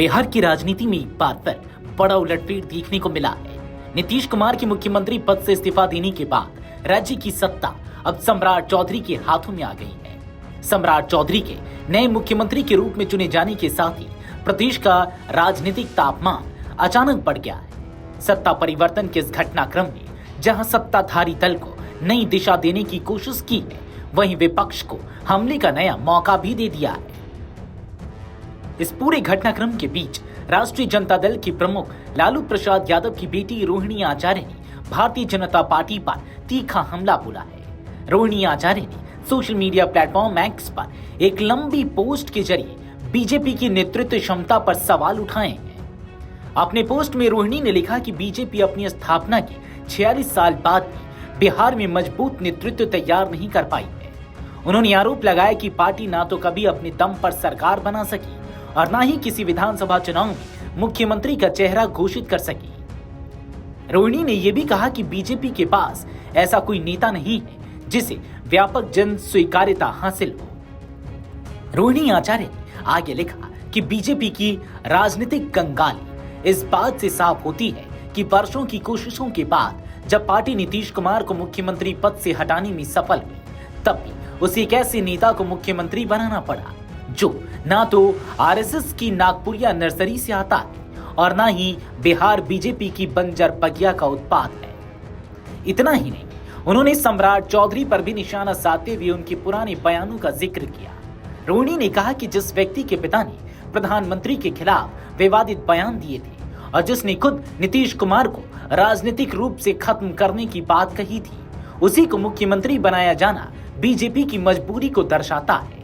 बिहार की राजनीति में एक बार फिर बड़ा उलटफेर देखने को मिला है। नीतीश कुमार के मुख्यमंत्री पद से इस्तीफा देने के बाद राज्य की सत्ता अब सम्राट चौधरी के हाथों में आ गई है। सम्राट चौधरी के नए मुख्यमंत्री के रूप में चुने जाने के साथ ही प्रदेश का राजनीतिक तापमान अचानक बढ़ गया है। सत्ता परिवर्तन के इस घटनाक्रम में जहां सत्ताधारी दल को नई दिशा देने की कोशिश की है, वहीं विपक्ष को हमले का नया मौका भी दे दिया है। इस पूरे घटनाक्रम के बीच राष्ट्रीय जनता दल की प्रमुख लालू प्रसाद यादव की बेटी रोहिणी आचार्य ने भारतीय जनता पार्टी पर तीखा हमला बोला है। रोहिणी आचार्य ने सोशल मीडिया प्लेटफॉर्म एक्स पर एक लंबी पोस्ट के जरिए बीजेपी की नेतृत्व क्षमता पर सवाल उठाए हैं। अपने पोस्ट में रोहिणी ने लिखा कि बीजेपी अपनी स्थापना के 46 साल बाद भी बिहार में मजबूत नेतृत्व तैयार नहीं कर पाई है। उन्होंने आरोप लगाया कि पार्टी ना तो कभी अपने दम पर सरकार बना सकी और ना ही किसी विधानसभा चुनाव में मुख्यमंत्री का चेहरा घोषित कर सकी। रोहिणी ने यह भी कहा कि बीजेपी के पास ऐसा कोई नेता नहीं है जिसे व्यापक जन स्वीकार्यता हासिल हो। रोहिणी आचार्य ने आगे लिखा कि बीजेपी की राजनीतिक कंगाली इस बात से साफ होती है कि वर्षों की कोशिशों के बाद जब पार्टी नीतीश कुमार को मुख्यमंत्री पद से हटाने में सफल हुई, तब भी उसे एक ऐसे नेता को मुख्यमंत्री बनाना पड़ा जो ना तो आरएसएस की नागपुरिया नर्सरी से आता है और ना ही बिहार बीजेपी की बंजर बगिया का उत्पाद है। इतना ही नहीं, उन्होंने सम्राट चौधरी पर भी निशाना साधते हुए उनके पुराने बयानों का जिक्र किया। रोहिणी ने कहा कि जिस व्यक्ति के पिता ने प्रधानमंत्री के खिलाफ विवादित बयान दिए थे और जिसने खुद नीतीश कुमार को राजनीतिक रूप से खत्म करने की बात कही थी, उसी को मुख्यमंत्री बनाया जाना बीजेपी की मजबूरी को दर्शाता है।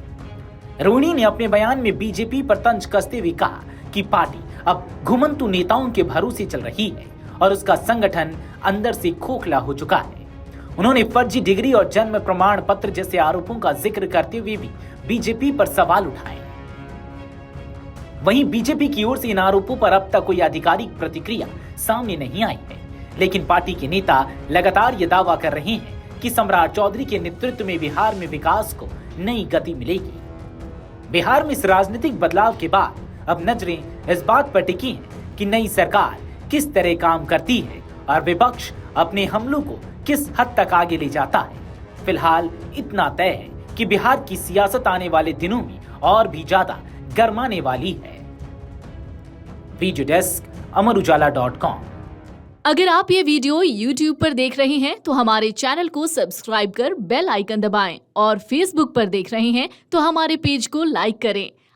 रोहिणी ने अपने बयान में बीजेपी पर तंज कसते हुए कहा कि पार्टी अब घुमंतु नेताओं के भरोसे चल रही है और उसका संगठन अंदर से खोखला हो चुका है। उन्होंने फर्जी डिग्री और जन्म प्रमाण पत्र जैसे आरोपों का जिक्र करते हुए भी बीजेपी पर सवाल उठाए। वहीं बीजेपी की ओर से इन आरोपों पर अब तक कोई आधिकारिक प्रतिक्रिया सामने नहीं आई है, लेकिन पार्टी के नेता लगातार ये दावा कर रहे हैं कि सम्राट चौधरी के नेतृत्व में बिहार में विकास को नई गति मिलेगी। बिहार में इस राजनीतिक बदलाव के बाद अब नजरें इस बात पर टिकी हैं कि नई सरकार किस तरह काम करती है और विपक्ष अपने हमलों को किस हद तक आगे ले जाता है। फिलहाल इतना तय है कि बिहार की सियासत आने वाले दिनों में और भी ज्यादा गरमाने वाली है। वीडियो डेस्क अमरउजाला.com। अगर आप ये वीडियो YouTube पर देख रहे हैं तो हमारे चैनल को सब्सक्राइब कर बेल आइकन दबाएं और Facebook पर देख रहे हैं तो हमारे पेज को लाइक करें।